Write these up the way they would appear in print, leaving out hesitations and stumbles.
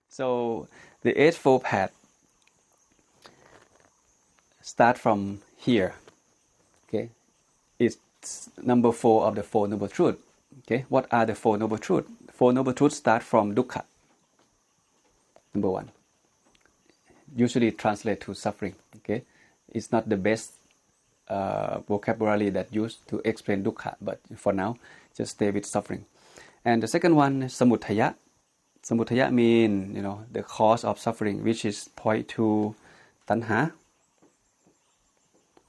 So the Eightfold Path start from here. Okay, it's number 4 of the Four Noble Truths. Okay, what are the Four Noble Truths? Four Noble Truths start from dukkha. Number 1. Usually translate to suffering. Okay, it's not the best vocabulary that used to explain dukkha, but for now, just stay with suffering. And the second one is samudaya. Samudaya mean the cause of suffering, which is point to tanha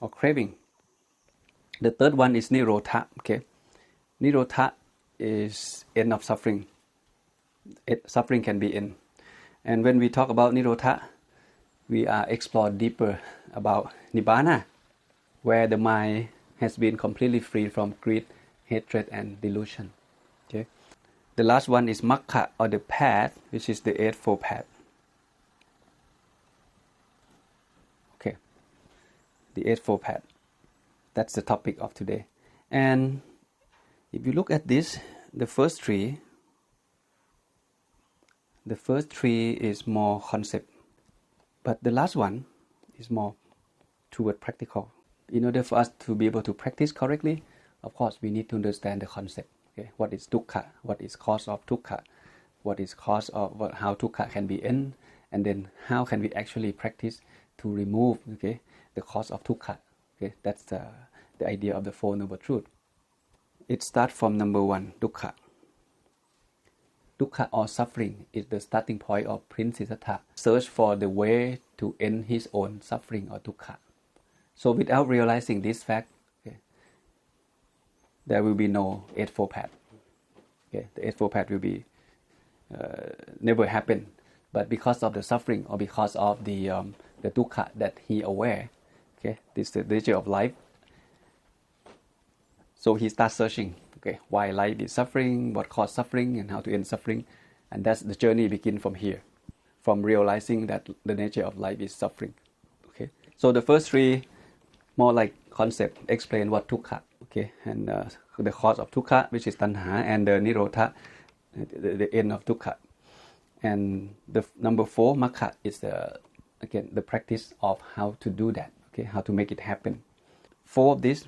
or craving. The third one is nirodha. Okay, nirodha is end of suffering. Suffering can be end. And when we talk about nirodha, we are explore deeper about nibbana, where the mind has been completely free from greed, hatred, and delusion. Okay. The last one is Magga, or the path, which is the Eightfold Path. Okay, the Eightfold Path. That's the topic of today. And if you look at this, the first three is more concept, but the last one is more toward practical. In order for us to be able to practice correctly, of course, we need to understand the concept. Okay, what is dukkha? What is cause of dukkha? What is cause of how dukkha can be end? And then how can we actually practice to remove the cause of dukkha? Okay, that's the idea of the Four Noble Truths. It starts from number 1, dukkha. Dukkha or suffering is the starting point of Prince Siddhartha. Search for the way to end his own suffering or dukkha. So without realizing this fact, there will be no Eightfold Path. Okay, the Eightfold Path will be never happen. But because of the suffering or because of the dukkha that he aware, this is the nature of life. So he starts searching. Okay, why life is suffering, what caused suffering, and how to end suffering, and that's the journey begin from here, from realizing that the nature of life is suffering. Okay, so the first 3 more like concept, explain what dukkha, okay, and the cause of dukkha, which is tanha, and the nirodha, the end of dukkha. And the number 4, magga, is the practice of how to do that, okay, how to make it happen. 4 of these,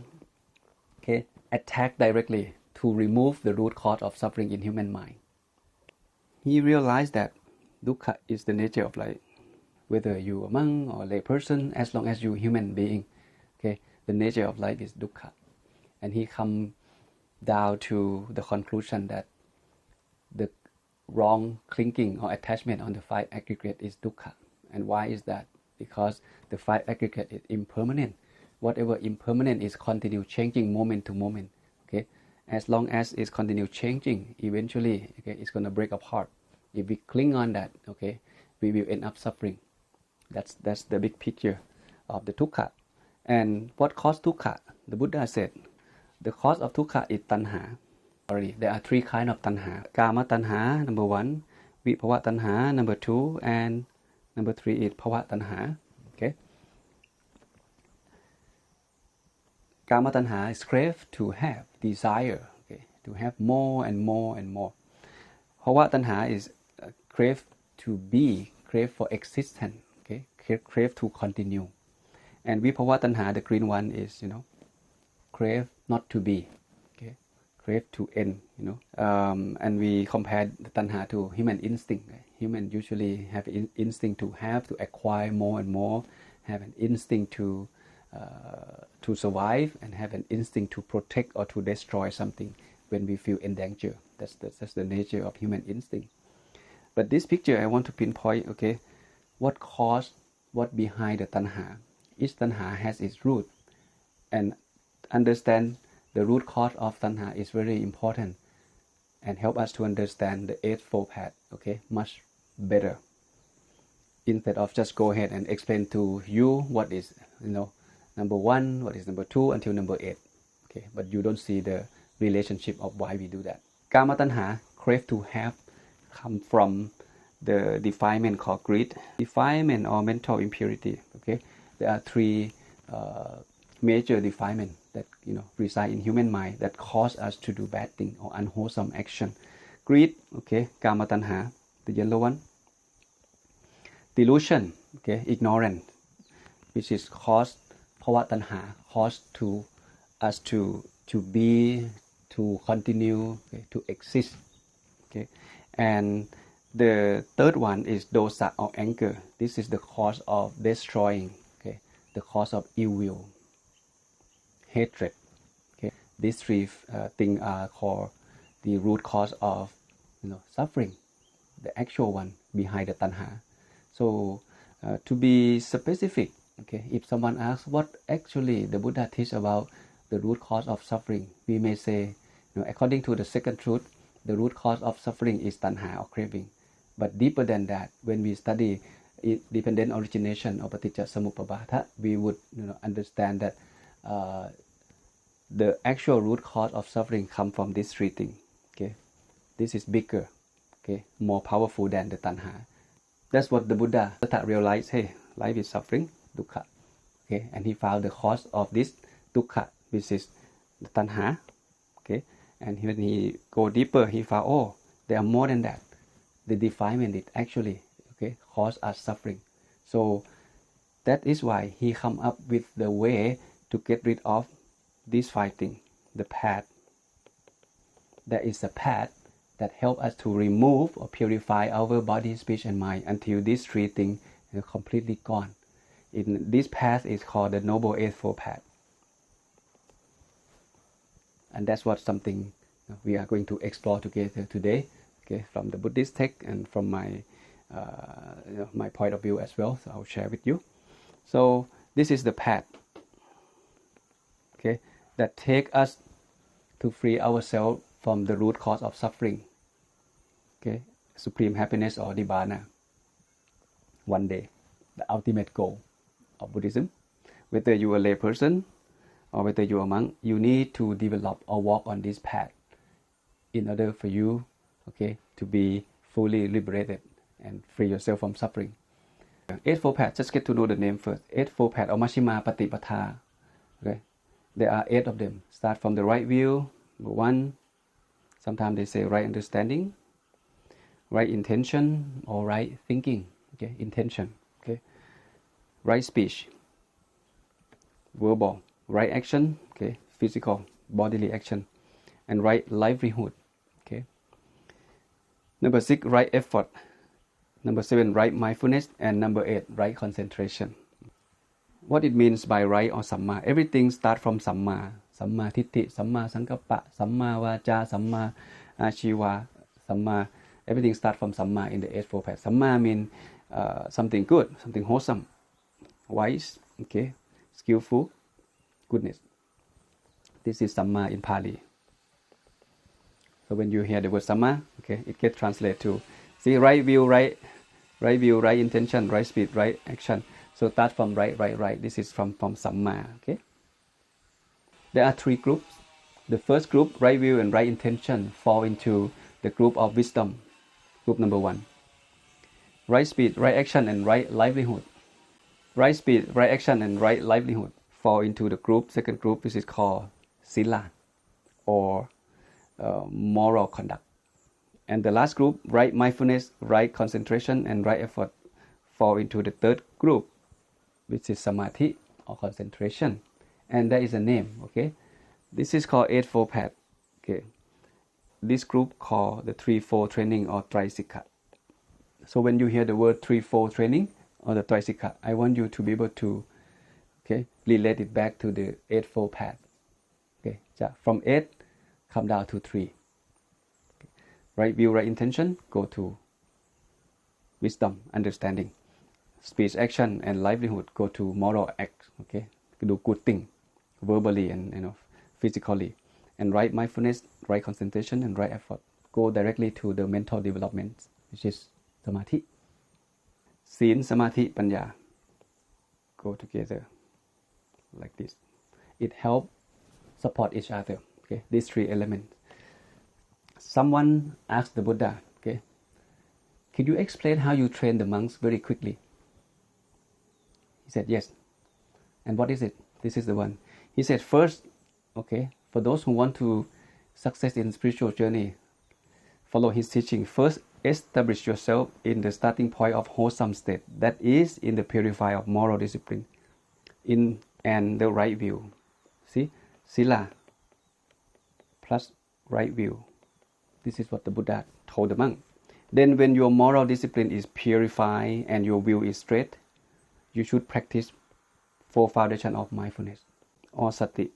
okay, attack directly to remove the root cause of suffering in human mind. He realized that dukkha is the nature of life, whether you a monk or a lay person, as long as you a human being. Okay, the nature of life is dukkha, and he come down to the conclusion that the wrong clinging or attachment on the 5 aggregate is dukkha. And why is that? Because the 5 aggregate is impermanent. Whatever impermanent is continue changing moment to moment. Okay, as long as it's continue changing, eventually, it's gonna break apart. If we cling on that, we will end up suffering. That's the big picture of the dukkha. And what caused dukkha? The Buddha said, the cause of dukkha is tanha. There are 3 kinds of tanha. Kama tanha, number 1. Vibhava tanha, number 2. And number 3 is bhava tanha. Okay. Kama tanha is crave to have, desire, to have more and more and more. Bhava tanha is crave to be, crave for existence, crave to continue. And vibhava tanha, the green one, is crave not to be, crave to end. And we compare the tanha to human instinct. Human usually have instinct to have, to acquire more and more, have an instinct to survive, and have an instinct to protect or to destroy something when we feel in danger. That's the nature of human instinct. But this picture, I want to pinpoint, what caused, what behind the tanha. Each tanha has its root, and understand the root cause of tanha is very important, and help us to understand the Eightfold Path, much better. Instead of just go ahead and explain to you what is, number 1, what is number 2, until number 8. But you don't see the relationship of why we do that. Kama tanha, crave to have, come from the defilement called greed, defilement or mental impurity. There are 3 major defilements that reside in human mind that cause us to do bad thing or unwholesome action. Greed, okay, kama tanha, the yellow one. Delusion, okay, ignorance, which is caused bhava tanha, caused to us to be, to continue, okay, to exist, okay. And the third one is dosa or anger. This is the cause of destroying, okay, the cause of ill will, hatred, okay. These three things are called the root cause of suffering, the actual one behind the tanha. So to be specific, okay, if someone asks what actually the Buddha teach about the root cause of suffering, we may say, according to the second truth, the root cause of suffering is tanha or craving. But deeper than that, when we study dependent origination or paticca samuppabbata, we would understand that the actual root cause of suffering comes from these three things. Okay, this is bigger, okay, more powerful than the tanha. That's what the Buddha realized. Hey, life is suffering, dukkha. Okay, and he found the cause of this dukkha, which is the tanha. Okay, and when he go deeper, he found, oh, there are more than that. The defilement is actually, okay, cause us suffering. So that is why he come up with the way to get rid of these five things. The path. There is a path that help us to remove or purify our body, speech, and mind until these three things are completely gone. In this path is called the Noble Eightfold Path. And that's what something we are going to explore together today, okay, from the Buddhist text and from my my point of view as well. So I'll share with you. So this is the path, okay, that take us to free ourselves from the root cause of suffering, okay, supreme happiness or nibbana. One day, the ultimate goal of Buddhism. Whether you are a lay person or whether you are a monk, you need to develop or walk on this path in order for you, okay, to be fully liberated and free yourself from suffering. Eightfold Path, just get to know the name first. Eightfold Path or Majjhima Patipatha. Okay, there are 8 of them. Start from the right view, 1. Sometimes they say right understanding, right intention, or right thinking. Okay, intention. Okay, right speech, verbal, right action. Okay, physical, bodily action, and right livelihood. Okay. Number 6, right effort. Number 7, right mindfulness, and number 8, right concentration. What it means by right or samma? Everything starts from samma. Samma titti, samma sankappa, samma vaca, samma achiva, samma. Everything starts from samma in the Eightfold Path. Samma means something good, something wholesome, wise, okay, skillful, goodness. This is samma in Pali. So when you hear the word samma, okay, it gets translated to see right view, right view, right intention, right speed, right action. So start from right. This is from samma. Okay. There are 3 groups. The first group, right view and right intention, fall into the group of wisdom. Group number 1. Right speed, right action, and right livelihood. Right speed, right action, and right livelihood fall into the second group, which is called sila, or moral conduct. And the last group, right mindfulness, right concentration, and right effort, fall into the third group, which is samadhi or concentration. And there is a name, okay? This is called Eightfold Path, okay? This group called the Threefold Training or Trisikha. So when you hear the word Threefold Training or the Trisikha, I want you to be able to, okay, relate it back to the Eightfold Path. Okay, so from 8, come down to 3. Okay. Right view, right intention, go to wisdom, understanding. Speech, action, and livelihood, go to moral act. Okay, do good thing, verbally and physically. And right mindfulness, right concentration, and right effort, go directly to the mental development, which is samadhi. Seen, samadhi, panya go together like this. It helps support each other. Okay, these 3 elements. Someone asked the Buddha, okay, can you explain how you train the monks very quickly? He said, yes. And what is it? This is the one. He said, first, Okay, for those who want to success in spiritual journey, follow his teaching. First, establish yourself in the starting point of wholesome state, that is in the purify of moral discipline and the right view. See, sila plus right view. This is what the Buddha told the monk. Then when your moral discipline is purified and your will is straight, you should practice 4 foundations of mindfulness or sati,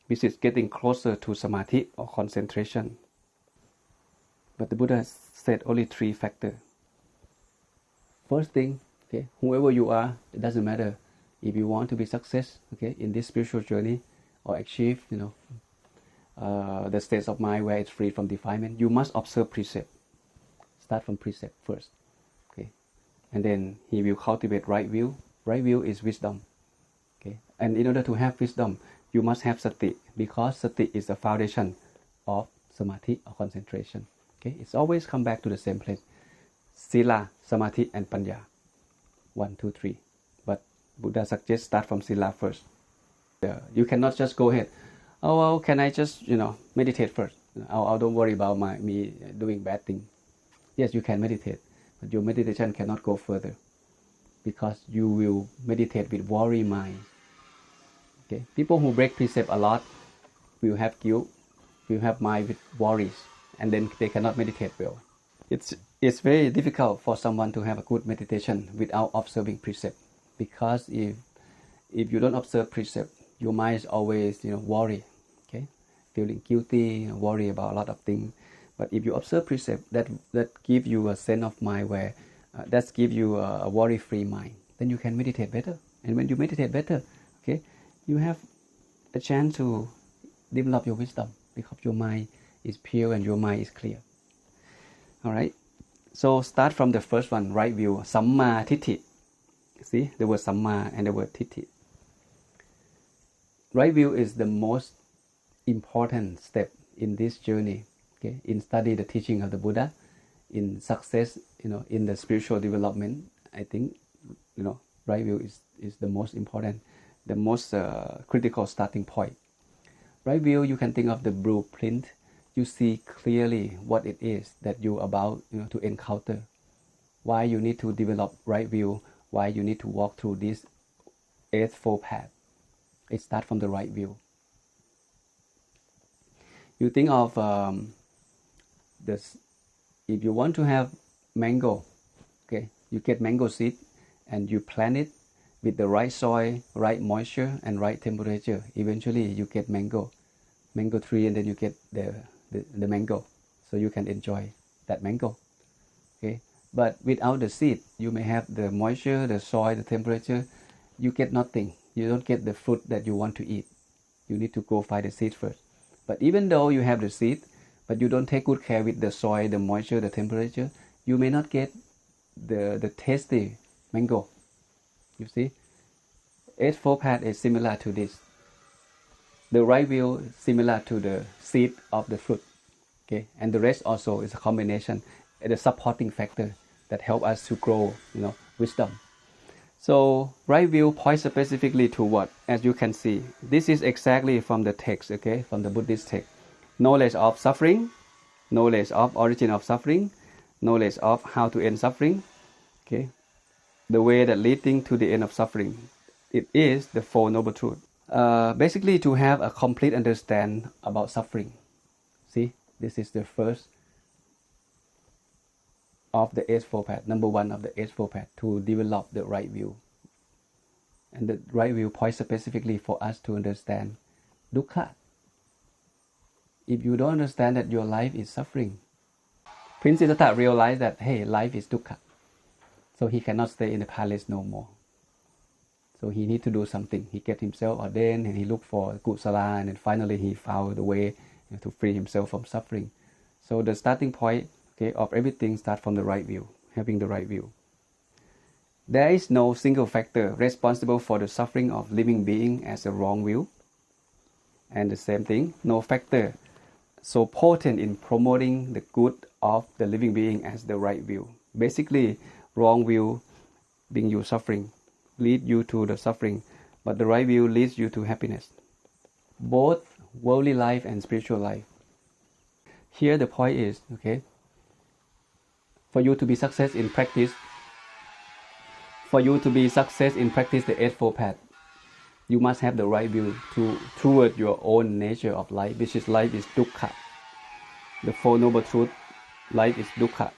which is getting closer to samadhi or concentration. But the Buddha said only 3 factors. First thing, okay, whoever you are, it doesn't matter. If you want to be success, okay, in this spiritual journey or achieve, the states of mind where it's free from defilement, you must observe precept. Start from precept first, okay, and then he will cultivate right view. Right view is wisdom, okay, and in order to have wisdom, you must have sati, because sati is the foundation of samadhi or concentration. Okay, it's always come back to the same place: sila, samadhi, and panya. 1, 2, 3. But Buddha suggests start from sila first. You cannot just go ahead. Oh, well, can I just meditate first? Oh, don't worry about me doing bad thing. Yes, you can meditate, but your meditation cannot go further, because you will meditate with worry mind. Okay, people who break precept a lot will have guilt, will have mind with worries, and then they cannot meditate well. It's very difficult for someone to have a good meditation without observing precept, because if you don't observe precept, your mind is always worry, okay, feeling guilty, worry about a lot of things. But if you observe precept, that give you a sense of mind where that give you a worry-free mind, then you can meditate better. And when you meditate better, okay, you have a chance to develop your wisdom, because your mind is pure and your mind is clear. All right. So start from the first one, right view, samma titti. See the word samma and the word titti. Right view is the most important step in this journey. Okay, in study the teaching of the Buddha, in success, in the spiritual development. I think, right view is the most important, the most critical starting point. Right view, you can think of the blueprint. You see clearly what it is that you're about to encounter, why you need to develop right view, why you need to walk through this Eightfold Path. It starts from the right view. You think of this: if you want to have mango, okay, you get mango seed and you plant it with the right soil, right moisture, and right temperature. Eventually, you get mango tree, and then you get the mango, so you can enjoy that mango. Okay, but without the seed, you may have the moisture, the soil, the temperature. You get nothing. You don't get the fruit that you want to eat. You need to go find the seed first. But even though you have the seed, but you don't take good care with the soil, the moisture, the temperature, you may not get the tasty mango. You see, Eightfold Path is similar to this. The right view is similar to the seed of the fruit. Okay, and the rest also is a combination, the supporting factor that help us to grow, wisdom. So right view points specifically to what? As you can see, this is exactly from the text, okay, from the Buddhist text. Knowledge of suffering, knowledge of origin of suffering, knowledge of how to end suffering, okay, the way that leading to the end of suffering. It is the Four Noble Truths. Basically, to have a complete understanding about suffering. See, this is the first of the Eightfold Path, number 1 of the Eightfold Path, to develop the right view. And the right view points specifically for us to understand dukkha. If you don't understand that your life is suffering, Prince Siddhartha realized that, hey, life is dukkha. So he cannot stay in the palace no more. So he need to do something. He get himself ordained and he looked for a good sala, and then finally he found the way to free himself from suffering. So the starting point, okay, of everything starts from the right view, having the right view. There is no single factor responsible for the suffering of living being as a wrong view. And the same thing, no factor so potent in promoting the good of the living being as the right view. Basically, wrong view being you suffering, lead you to the suffering, but the right view leads you to happiness. both worldly life and spiritual life. Here the point is, okay, for you to be success in practice, the Eightfold Path, you must have the right view toward your own nature of life, which is life is dukkha. The Four Noble Truths, life is dukkha.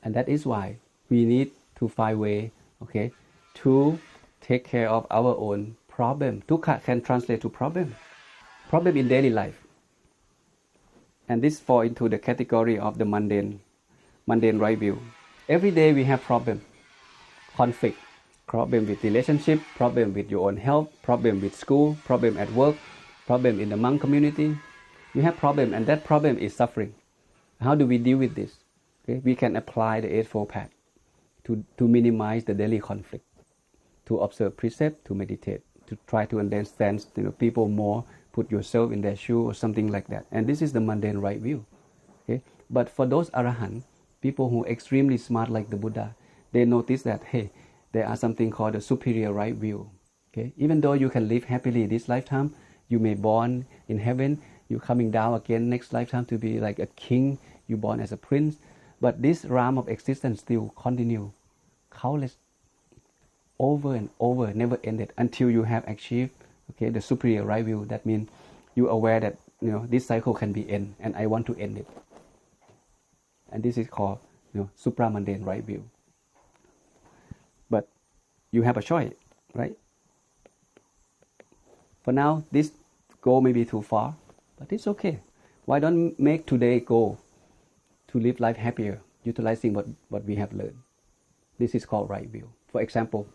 And that is why we need to find way, okay, to take care of our own problem. Dukkha can translate to problem in daily life. And this fall into the category of the mundane right view. Every day we have problem, conflict, problem with relationship, problem with your own health, problem with school, problem at work, problem in the monk community. You have problem, and that problem is suffering. How do we deal with this? Okay? We can apply the Eightfold Path to minimize the daily conflict, to observe precept, to meditate, to try to understand people more, put yourself in their shoe or something like that. And this is the mundane right view. Okay? But for those arahant, people who are extremely smart like the Buddha, they notice that, hey, there are something called the superior right view. Okay? Even though you can live happily this lifetime, you may born in heaven, you're coming down again next lifetime to be like a king, you born as a prince, but this realm of existence still continue, countless, over and over, never ended, until you have achieved, okay, the superior right view. That means you're aware that this cycle can be end, and I want to end it. And this is called supramundane right view. But you have a choice, right? For now, this goal may be too far, but it's okay. Why don't make today goal to live life happier, utilizing what we have learned? This is called right view. For example,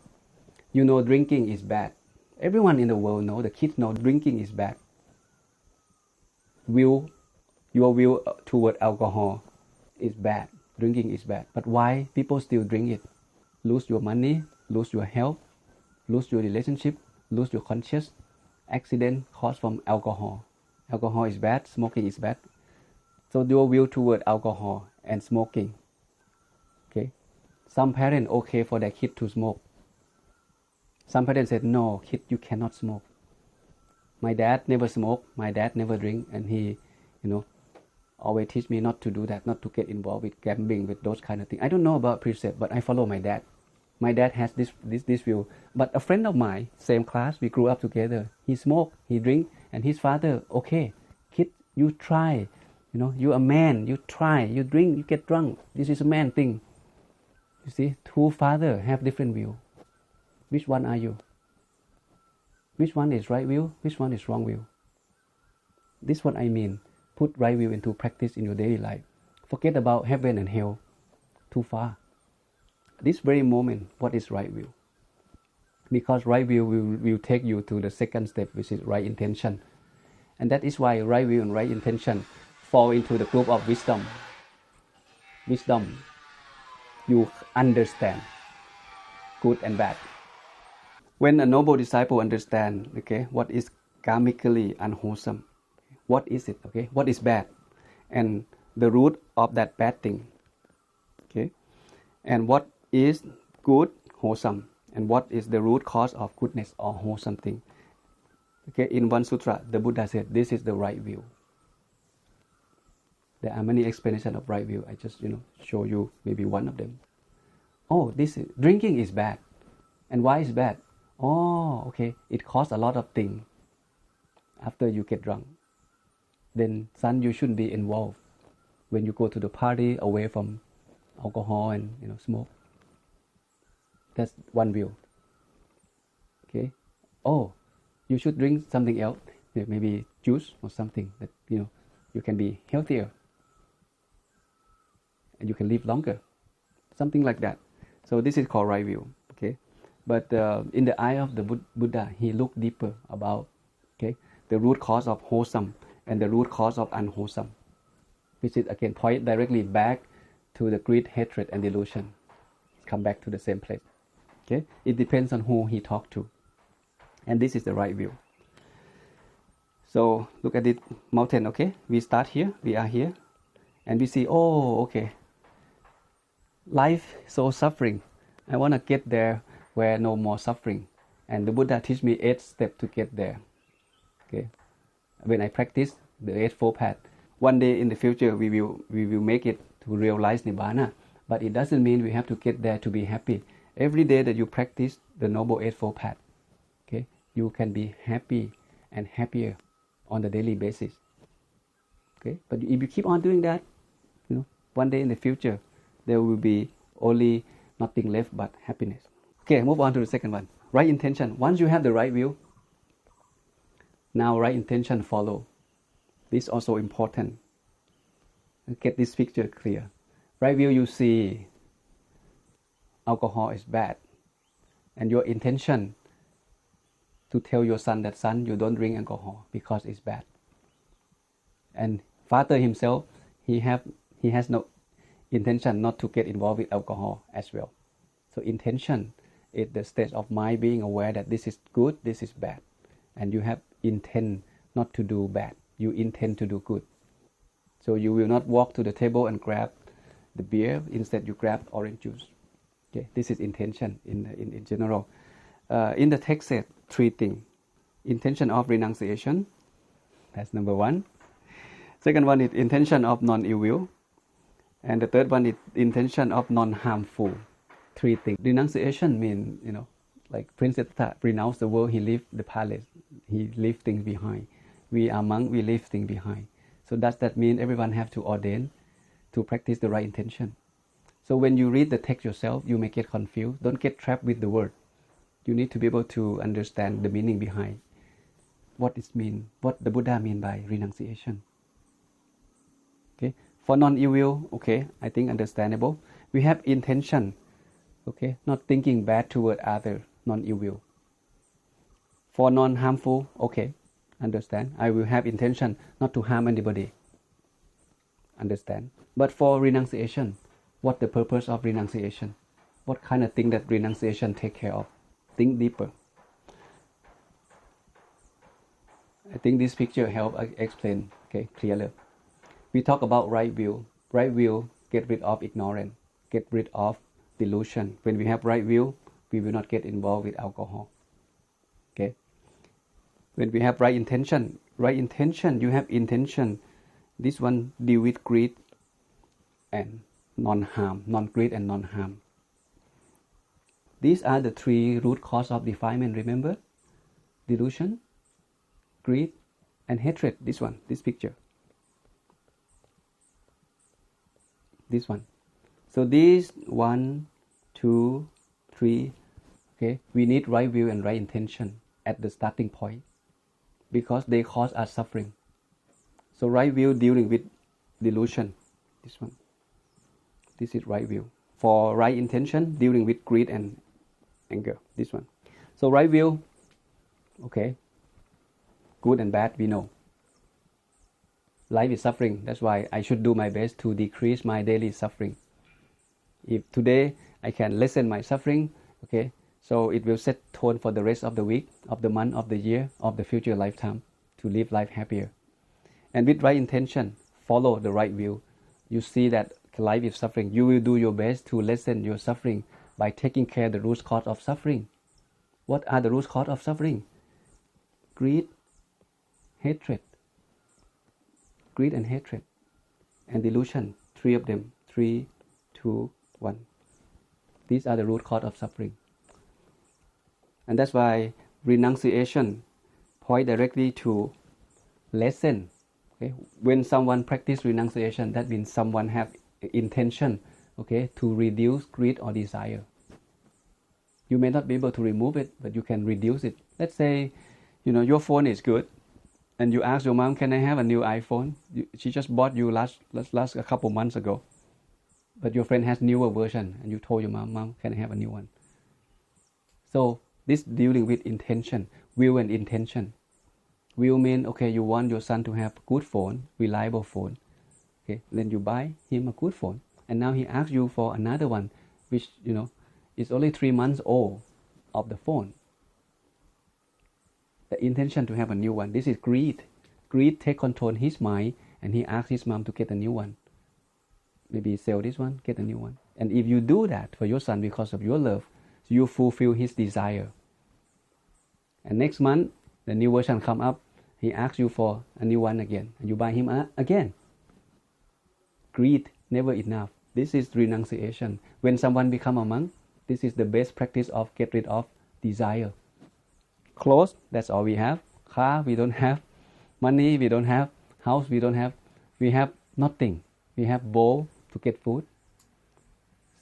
drinking is bad. Everyone in the world know, the kids know drinking is bad. Your will toward alcohol is bad. Drinking is bad. But why people still drink it? Lose your money, lose your health, lose your relationship, lose your conscience. Accident caused from alcohol. Alcohol is bad, smoking is bad. So your will toward alcohol and smoking. Okay? Some parents okay for their kid to smoke. Some parents said, no, kid, you cannot smoke. My dad never smoked, my dad never drink, and he, always teach me not to do that, not to get involved with gambling, with those kind of things. I don't know about precept, but I follow my dad. My dad has this view. But a friend of mine, same class, we grew up together. He smoked, he drink, and his father, okay, kid, you try. You're a man, you try, you drink, you get drunk. This is a man thing. You see, two fathers have different view. Which one are you? Which one is right view? Which one is wrong view? This is what I mean. Put right view into practice in your daily life. Forget about heaven and hell. Too far. This very moment, what is right view? Because right view will take you to the second step, which is right intention. And that is why right view and right intention fall into the group of wisdom. Wisdom, you understand good and bad. When a noble disciple understands, okay, what is karmically unwholesome, what is it, okay, what is bad, and the root of that bad thing, okay, and what is good, wholesome, and what is the root cause of goodness or wholesome thing. Okay, in one sutra, the Buddha said, this is the right view. There are many explanations of right view. I just, show you maybe one of them. Oh, drinking is bad. And why is bad? Oh, okay, it causes a lot of things after you get drunk. Then, son, you shouldn't be involved when you go to the party away from alcohol and smoke. That's one view. Okay. Oh, you should drink something else, maybe juice or something that you can be healthier and you can live longer, something like that. So this is called right view. Okay. But in the eye of the Buddha, he looked deeper about the root cause of wholesome and the root cause of unwholesome, which is again point directly back to the greed, hatred, and delusion. Come back to the same place. Okay, it depends on who he talked to, and this is the right view. So look at this mountain. Okay, we start here. We are here, and we see. Oh, okay. Life so suffering. I want to get there where no more suffering. And the Buddha teach me 8 steps to get there. Okay, when I practice the Eightfold Path, one day in the future we will make it to realize Nibbana. But it doesn't mean we have to get there to be happy. Every day that you practice the Noble Eightfold Path, okay, you can be happy and happier on a daily basis. Okay, but if you keep on doing that, one day in the future there will be only nothing left but happiness. Okay, move on to the second one. Right intention. Once you have the right view, now right intention follow. This is also important. Get this picture clear. Right view, you see alcohol is bad, and your intention to tell your son that, son, you don't drink alcohol because it's bad. And father himself, he has no intention not to get involved with alcohol as well. So intention is the state of mind being aware that this is good, this is bad, and you have intent not to do bad. You intend to do good. So you will not walk to the table and grab the beer. Instead, you grab orange juice. Okay, this is intention in general. In the text said 3 things. Intention of renunciation. That's number 1. Second one is intention of non-ill will. And the third one is intention of non-harmful. 3 things. Renunciation means, like Prince Siddhartha renounced the world, he left the palace, he left things behind. We are monks, we leave things behind. So does that mean everyone have to ordain to practice the right intention? So when you read the text yourself, you may get confused. Don't get trapped with the word. You need to be able to understand the meaning behind what it means, what the Buddha mean by renunciation. Okay, for non-ill will, okay, I think understandable. We have intention, okay, not thinking bad toward other, non-ill will. For non-harmful, okay, understand. I will have intention not to harm anybody. Understand. But for renunciation, what the purpose of renunciation? What kind of thing that renunciation take care of? Think deeper. I think this picture help explain, okay, clearly. We talk about right view. Right view get rid of ignorance, get rid of delusion. When we have right view, we will not get involved with alcohol. Okay. When we have right intention, you have intention. This one deal with greed and non-harm, non-greed and non-harm. These are the 3 root cause of defilement, remember? Delusion, greed, and hatred. This one, this picture. This one. So these 1, 2, 3, okay, we need right view and right intention at the starting point because they cause us suffering. So right view dealing with delusion. This one. This is right view. For right intention, dealing with greed and anger. This one. So right view, okay, good and bad, we know. Life is suffering. That's why I should do my best to decrease my daily suffering. If today I can lessen my suffering, okay, so it will set tone for the rest of the week, of the month, of the year, of the future lifetime to live life happier. And with right intention, follow the right view. You see that life is suffering. You will do your best to lessen your suffering by taking care of the root cause of suffering. What are the root cause of suffering? Greed, hatred. Greed and hatred. And delusion. 3 of them. 3, 2, 1. These are the root cause of suffering. And that's why renunciation point directly to lessen. Okay? When someone practice renunciation, that means someone have intention, okay, to reduce greed or desire. You may not be able to remove it, but you can reduce it. Let's say, your phone is good, and you ask your mom, can I have a new iPhone? She just bought you last a couple months ago. But your friend has newer version, and you told your mom, can I have a new one? So this dealing with intention, will and intention. Will mean, okay, you want your son to have good phone, reliable phone. Okay, then you buy him a good phone. And now he asks you for another one, which, is only 3 months old of the phone. The intention to have a new one. This is greed. Greed take control his mind, and he asks his mom to get a new one. Maybe sell this one, get a new one. And if you do that for your son because of your love, you fulfill his desire. And next month, the new version come up. He asks you for a new one again, and you buy him again. Greed, never enough. This is renunciation. When someone become a monk, this is the best practice of get rid of desire. Clothes, that's all we have. Car, we don't have. Money, we don't have. House, we don't have. We have nothing. We have bowl to get food.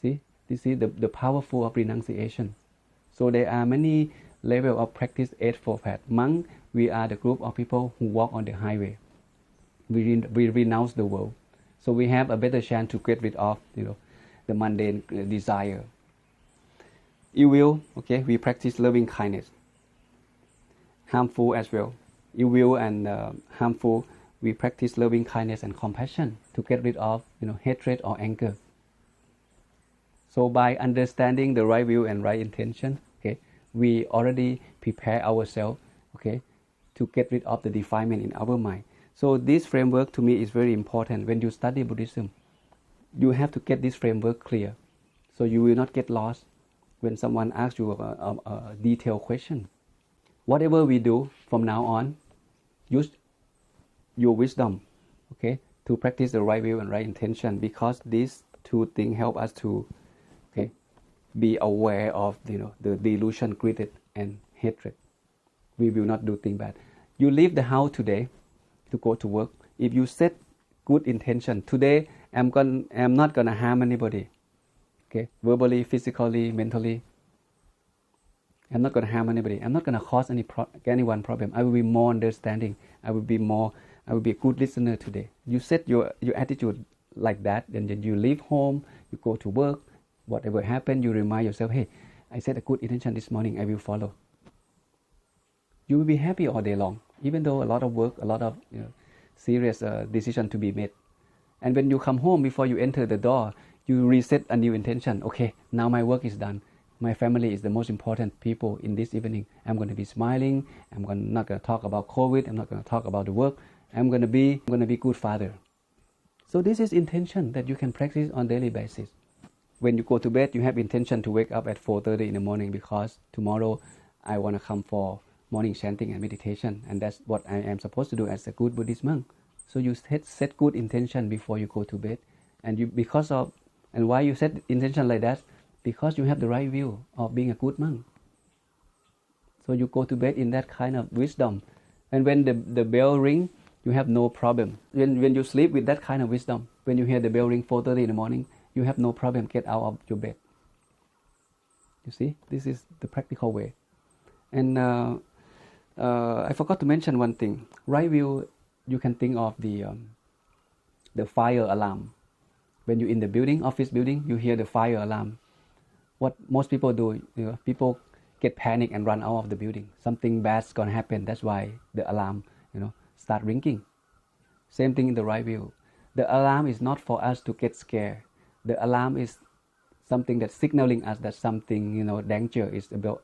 See, this is the powerful of renunciation. So there are many levels of practice. Eightfold Path. Monk, we are the group of people who walk on the highway. We renounce the world. So we have a better chance to get rid of, the mundane desire. Ill will, okay, we practice loving kindness. Harmful as well. Ill will and harmful, we practice loving kindness and compassion to get rid of, hatred or anger. So by understanding the right will and right intention, okay, we already prepare ourselves, okay, to get rid of the defilement in our mind. So this framework to me is very important. When you study Buddhism, you have to get this framework clear, so you will not get lost when someone asks you a detailed question. Whatever we do from now on, use your wisdom, okay, to practice the right will and right intention, because these two things help us to, okay, be aware of the delusion, greed, and hatred. We will not do things bad. You leave the house today to go to work. If you set good intention, today I'm not gonna harm anybody, okay, verbally, physically, mentally. I'm not gonna harm anybody. I'm not gonna cause anyone problem. I will be more understanding. I will be a good listener today. You set your attitude like that, then you leave home, you go to work. Whatever happened, you remind yourself, hey, I set a good intention this morning, I will follow. You will be happy all day long, even though a lot of work, a lot of serious decision to be made. And when you come home, before you enter the door, you reset a new intention. Okay, now my work is done. My family is the most important people in this evening. I'm going to be smiling. Not going to talk about COVID. I'm not going to talk about the work. I'm going to be good father. So this is intention that you can practice on daily basis. When you go to bed, you have intention to wake up at 4:30 in the morning because tomorrow I want to come for morning chanting and meditation, and that's what I am supposed to do as a good Buddhist monk. So you set good intention before you go to bed, and why you set intention like that? Because you have the right view of being a good monk. So you go to bed in that kind of wisdom, and when the bell ring, you have no problem. When you sleep with that kind of wisdom, when you hear the bell ring 4:30 in the morning, you have no problem get out of your bed. You see, this is the practical way. And I forgot to mention one thing. Right view, you can think of the fire alarm. When you're in the building, office building, you hear the fire alarm. What most people do, people get panic and run out of the building. Something bad's gonna happen. That's why the alarm, start ringing. Same thing in the right view. The alarm is not for us to get scared. The alarm is something that's signaling us that something, danger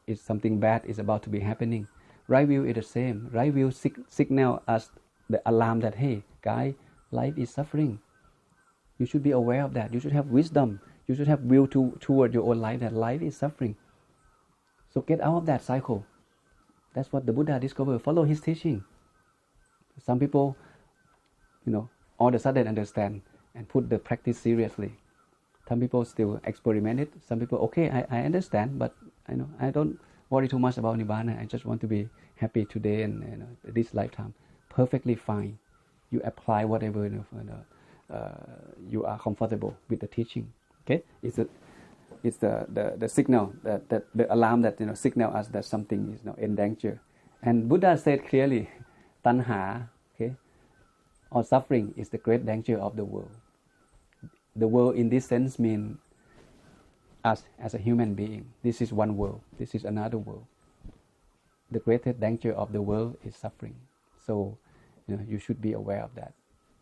is something bad is about to be happening. Right view is the same. Right view signal us the alarm that, hey, guy, life is suffering. You should be aware of that. You should have wisdom. You should have will toward your own life that life is suffering. So get out of that cycle. That's what the Buddha discovered. Follow his teaching. Some people, all of a sudden understand and put the practice seriously. Some people still experiment it. Some people, okay, I understand, but I don't worry too much about Nibbana. I just want to be happy today and this lifetime. Perfectly fine. You apply whatever you are comfortable with the teaching. Okay, it's the signal that the alarm that signal us that something is in danger. And Buddha said clearly, tanha, okay, or suffering is the great danger of the world. The world in this sense means us as a human being. This is one world. This is another world. The greatest danger of the world is suffering. So, you should be aware of that.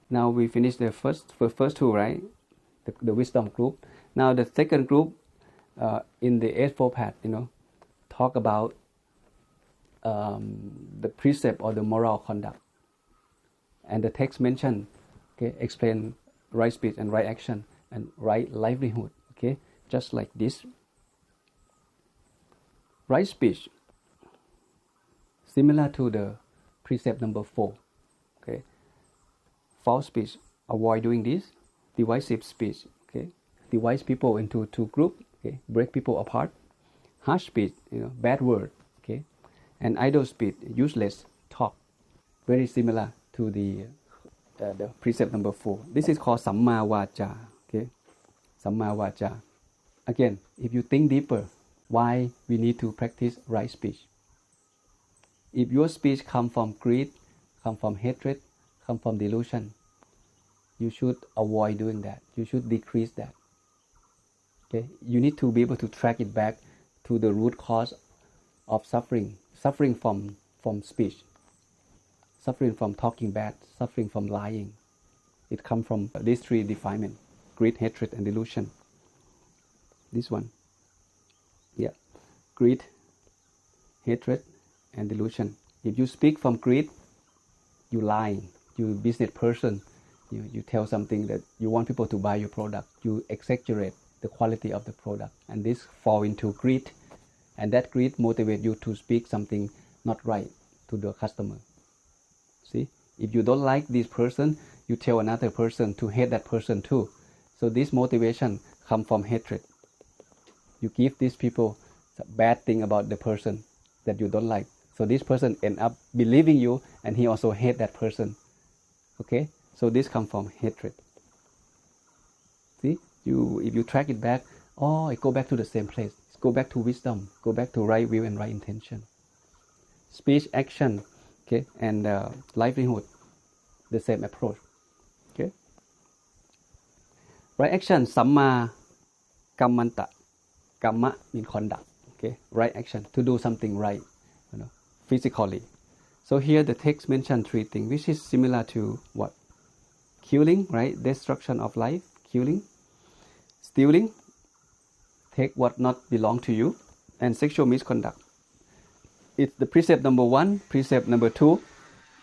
Now we finished the first two, right? The wisdom group. Now the second group, in the Eightfold Path, talk about the precept or the moral conduct. And the text mentioned, okay, explain right speech and right action and right livelihood. Okay, just like this. Right speech. similar to the precept number 4. Okay, false speech, avoid doing this. Divisive speech, okay, divide people into two groups, okay, break people apart. Harsh speech, bad word, okay, and idle speech, useless talk. Very similar to the precept number 4. This is called Samma Vacha. Okay, Samma Vacha. Again, if you think deeper, why we need to practice right speech? If your speech comes from greed, comes from hatred, comes from delusion, you should avoid doing that. You should decrease that. Okay, you need to be able to track it back to the root cause of suffering from speech, suffering from talking bad, suffering from lying. It comes from these three defilements: greed, hatred, and delusion. This one, yeah, greed, hatred, and delusion. If you speak from greed, you lying. You business person, you tell something that you want people to buy your product. You exaggerate the quality of the product, and this fall into greed, and that greed motivates you to speak something not right to the customer. See, if you don't like this person, you tell another person to hate that person too. So this motivation comes from hatred. You give these people bad thing about the person that you don't like. So this person end up believing you, and he also hate that person. Okay, so this comes from hatred. See, if you track it back, it go back to the same place. Go back to wisdom. Go back to right view and right intention. Speech, action, okay, and livelihood, the same approach. Okay. Right action, Samma Kammanta. Kamma means conduct. Okay, right action, to do something right, physically. So here the text mentioned three things, which is similar to what? Killing, right? Destruction of life, killing. Stealing, take what not belong to you. And sexual misconduct. It's the precept number 1, precept number 2,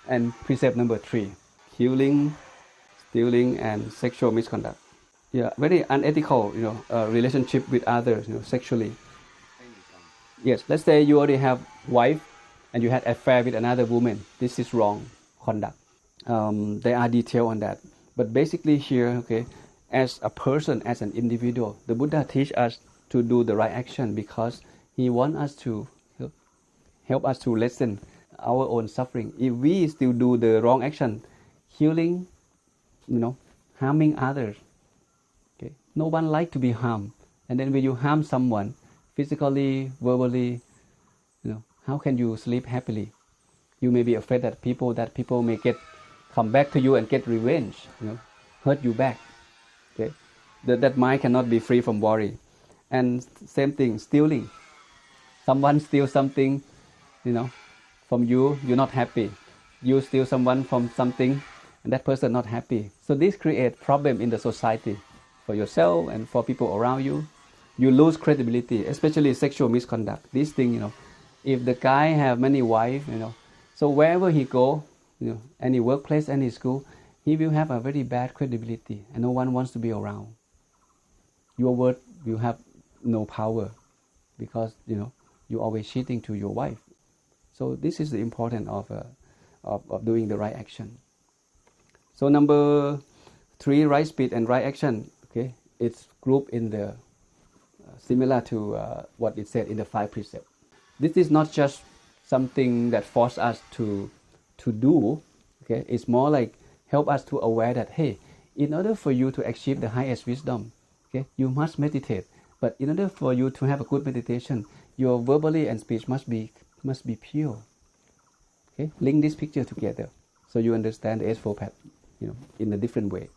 and precept number 3. Killing, stealing, and sexual misconduct. Yeah, very unethical, relationship with others, sexually. Yes, let's say you already have wife and you had affair with another woman. This is wrong conduct. There are details on that. But basically here, okay, as a person, as an individual, the Buddha teach us to do the right action because he wants us to help us to lessen our own suffering. If we still do the wrong action, healing, harming others, okay, no one like to be harmed. And then when you harm someone, physically, verbally, how can you sleep happily? You may be afraid that people may come back to you and get revenge, hurt you back. Okay, that mind cannot be free from worry. And same thing, stealing. Someone steals something, from you, you're not happy. You steal someone from something, and that person not happy. So this creates problem in the society for yourself and for people around you. You lose credibility, especially sexual misconduct. This thing, if the guy have many wives, so wherever he go, any workplace, any school, he will have a very bad credibility, and no one wants to be around. Your word will have no power because you're always cheating to your wife. So this is the importance of doing the right action. So number 3, right speech and right action. Okay, it's grouped in the similar to what it said in the 5 precepts. This is not just something that forces us to do. Okay, it's more like help us to aware that, hey, in order for you to achieve the highest wisdom, okay, you must meditate. But in order for you to have a good meditation, your verbally and speech must be pure. Okay, link this picture together so you understand the Eightfold Path, in a different way.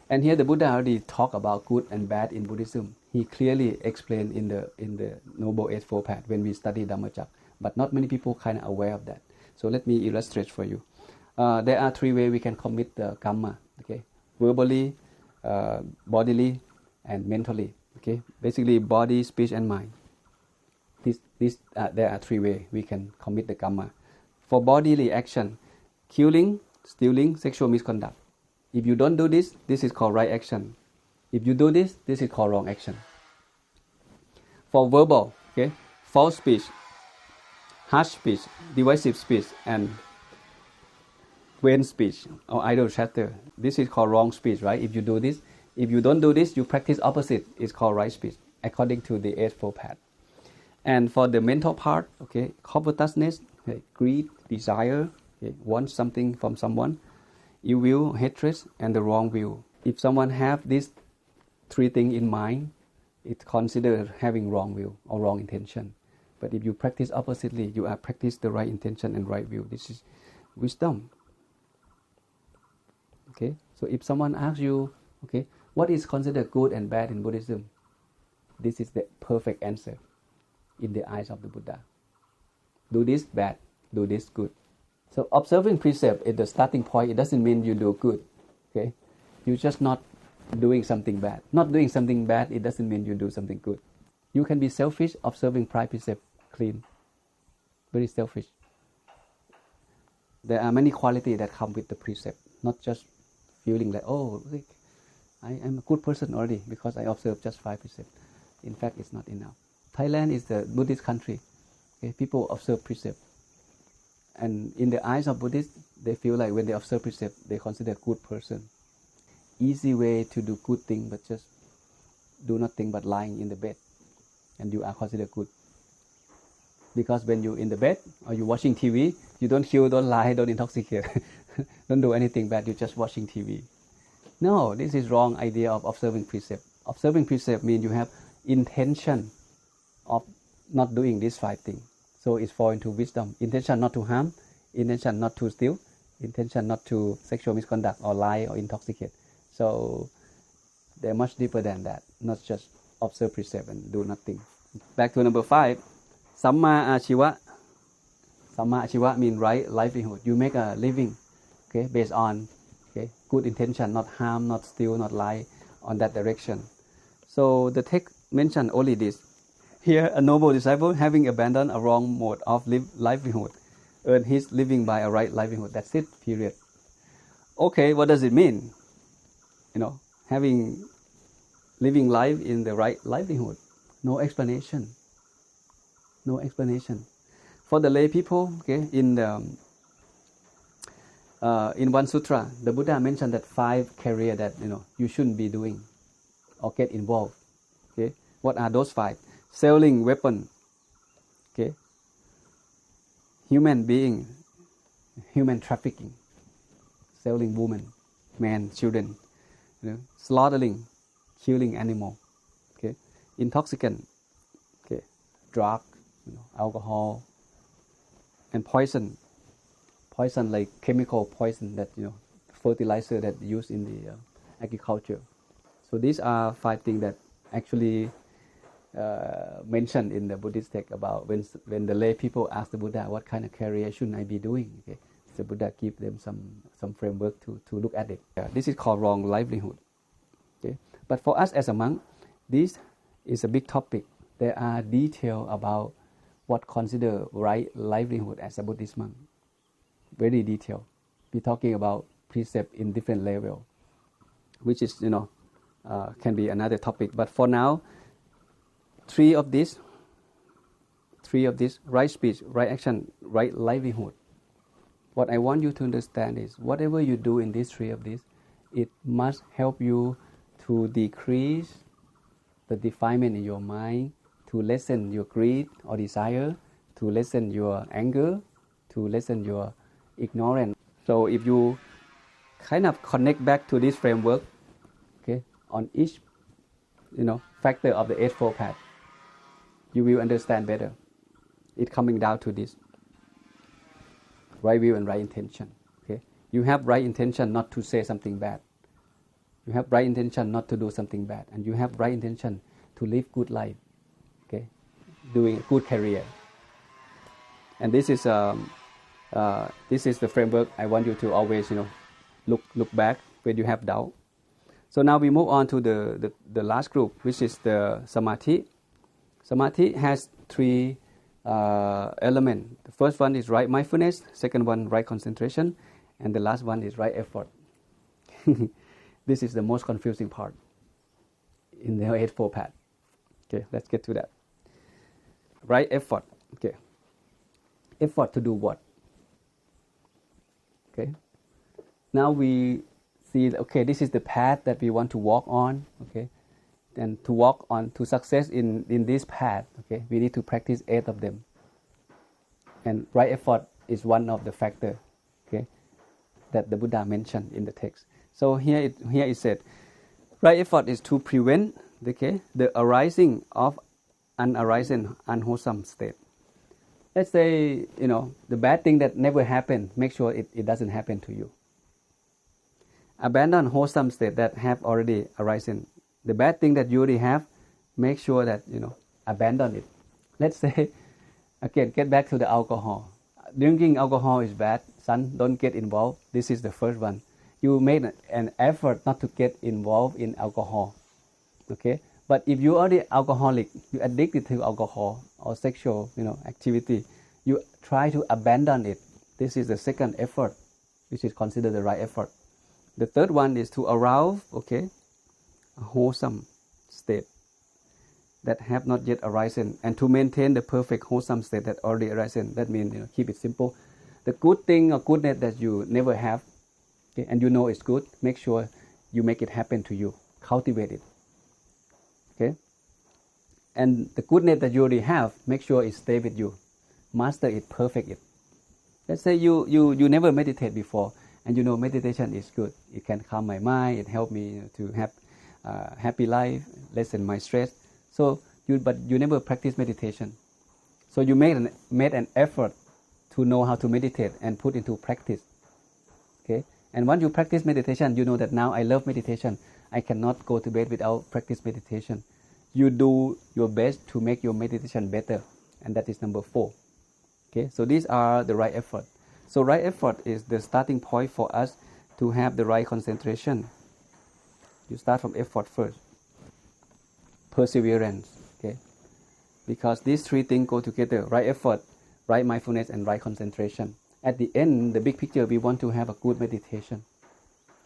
And here the Buddha already talked about good and bad in Buddhism. He clearly explained in the Noble Eightfold Path when we study Dhammachak, but not many people kind of aware of that. So let me illustrate for you. There are 3 ways we can commit the karma. Okay, verbally, bodily, and mentally. Okay, basically body, speech, and mind. There are 3 ways we can commit the karma. For bodily action, killing, stealing, sexual misconduct. If you don't do this, this is called right action. If you do this, this is called wrong action. For verbal, okay, false speech, harsh speech, divisive speech, and vain speech or idle chatter. This is called wrong speech, right? If you do this, if you don't do this, you practice opposite. It's called right speech, according to the Eightfold Path. And for the mental part, okay, covetousness, okay, greed, desire, okay, want something from someone, ill will, hatred, and the wrong will. If someone have these three things in mind, it's considered having wrong will or wrong intention. But if you practice oppositely, you are practice the right intention and right will. This is wisdom. Okay, so if someone asks you, okay, what is considered good and bad in Buddhism? This is the perfect answer in the eyes of the Buddha. Do this bad, do this good. So observing precept is the starting point. It doesn't mean you do good. Okay, you're just not doing something bad. Not doing something bad, it doesn't mean you do something good. You can be selfish, observing precept clean. Very selfish. There are many qualities that come with the precept, not just feeling like, oh, I am a good person already because I observe just 5 precepts. In fact, it's not enough. Thailand is the Buddhist country. Okay? People observe precept. And in the eyes of Buddhists, they feel like when they observe precept, they consider a good person. Easy way to do good thing, but just do nothing but lying in the bed, and you are considered good. Because when you're in the bed or you're watching TV, you don't kill, don't lie, don't intoxicate, don't do anything bad. You're just watching TV. No, this is wrong idea of observing precept. Observing precept means you have intention of not doing these 5 things. So it's fall into wisdom. Intention not to harm, intention not to steal, intention not to sexual misconduct or lie or intoxicate. So they're much deeper than that, not just observe precept and do nothing. Back to number 5, Samma Achiva. Samma Achiva means right livelihood. You make a living, okay, based on good intention, not harm, not steal, not lie, on that direction. So the text mentioned only this. Here, a noble disciple, having abandoned a wrong mode of livelihood, earned his living by a right livelihood. That's it, period. Okay, what does it mean? Having living life in the right livelihood. No explanation. No explanation. For the lay people, okay, in one sutra, the Buddha mentioned that 5 career that you shouldn't be doing or get involved. Okay, what are those 5? Selling weapon. Okay, human being, human trafficking, selling women, men, children, slaughtering, killing animal. Okay, intoxicant. Okay, drug, alcohol, and poison. Poison like chemical poison that fertilizer that used in the agriculture. So these are 5 things that actually mentioned in the Buddhist text about when the lay people ask the Buddha, what kind of career shouldn't I be doing? Okay, the Buddha give them some framework to look at it. This is called wrong livelihood. Okay, but for us as a monk, this is a big topic. There are details about what consider right livelihood as a Buddhist monk. Very detailed. We're talking about precept in different level, which is can be another topic. But for now, 3 of these: right speech, right action, right livelihood. What I want you to understand is whatever you do in these 3 of these, it must help you to decrease the defilement in your mind, to lessen your greed or desire, to lessen your anger, to lessen your ignorance. So if you kind of connect back to this framework, okay, on each factor of the Eightfold Path, you will understand better. It's coming down to this: right will and right intention. Okay, you have right intention not to say something bad. You have right intention not to do something bad, and you have right intention to live good life. Okay, doing a good career. And this is the framework I want you to always look back when you have doubt. So now we move on to the last group, which is the samadhi. Samadhi has 3 elements. The first one is right mindfulness, second one right concentration, and the last one is right effort. This is the most confusing part in the Eightfold Path. Okay, let's get to that. Right effort. Okay, Effort to do what? Okay. Now we see, okay, this is the path that we want to walk on. Okay. And to walk on to success in this path, okay, we need to practice 8 of them. And right effort is one of the factors, okay, that the Buddha mentioned in the text. So here it said, right effort is to prevent, okay, the arising of unarising unwholesome state. Let's say, the bad thing that never happened, make sure it doesn't happen to you. Abandon wholesome state that have already arisen. The bad thing that you already have, make sure that, abandon it. Let's say, again, get back to the alcohol. Drinking alcohol is bad. Son, don't get involved. This is the first one. You made an effort not to get involved in alcohol. Okay? But if you are already alcoholic, you addicted to alcohol or sexual, activity, you try to abandon it. This is the second effort, which is considered the right effort. The third one is to arouse, okay, a wholesome state that have not yet arisen, and to maintain the perfect wholesome state that already arisen. That means, keep it simple. The good thing or goodness that you never have, okay, and it's good, make sure you make it happen to you. Cultivate it. Okay? And the goodness that you already have, make sure it stay with you. Master it, perfect it. Let's say you never meditate before, and meditation is good. It can calm my mind, it help me to have happy life, lessen my stress. So but you never practice meditation. So you made an effort to know how to meditate and put into practice. Okay? And once you practice meditation, you know that now I love meditation. I cannot go to bed without practice meditation. You do your best to make your meditation better, and that is number 4. Okay? So these are the right effort. So right effort is the starting point for us to have the right concentration. You start from effort first. Perseverance, okay? Because these 3 things go together: right effort, right mindfulness, and right concentration. At the end, the big picture, we want to have a good meditation,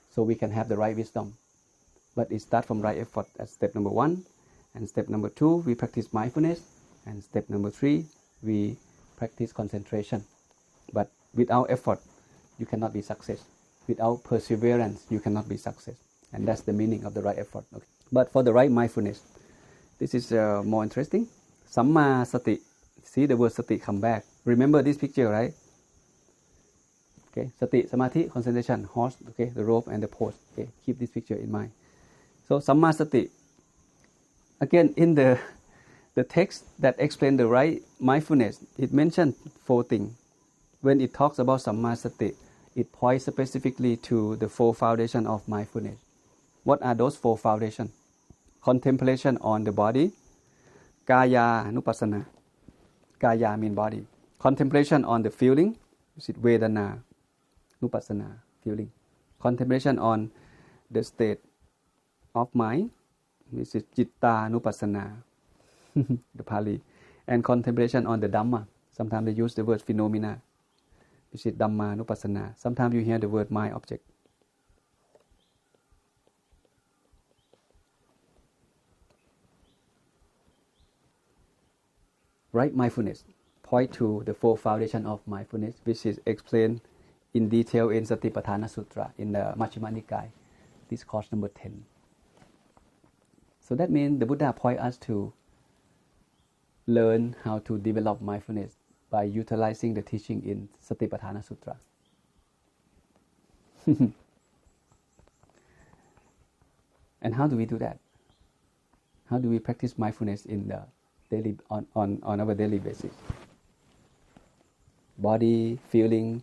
so we can have the right wisdom. But it starts from right effort as step number 1, and step number 2, we practice mindfulness, and step number 3, we practice concentration. But without effort, you cannot be success. Without perseverance, you cannot be success. And that's the meaning of the right effort. Okay. But for the right mindfulness, this is more interesting. Samma sati. See the word sati come back. Remember this picture, right? Okay, sati, samadhi, concentration, horse, okay, the rope and the pose. Okay, keep this picture in mind. So samma sati. Again, in the text that explain the right mindfulness, it mentioned 4 things. When it talks about samma sati, it points specifically to the 4 foundations of mindfulness. What are those 4 foundations? Contemplation on the body, kaya nupassana. Kaya means body. Contemplation on the feeling, which is vedana nupassana, feeling. Contemplation on the state of mind, which is citta nupassana, the Pali. And contemplation on the Dhamma. Sometimes they use the word phenomena, which is Dhamma nupassana. Sometimes you hear the word mind object. Right mindfulness point to the 4 foundations of mindfulness, which is explained in detail in Satipatthana Sutra in the Majjhima Nikaya, discourse number 10. So that means the Buddha point us to learn how to develop mindfulness by utilizing the teaching in Satipatthana Sutra. And how do we do that? How do we practice mindfulness in the daily on our daily basis? Body, feeling,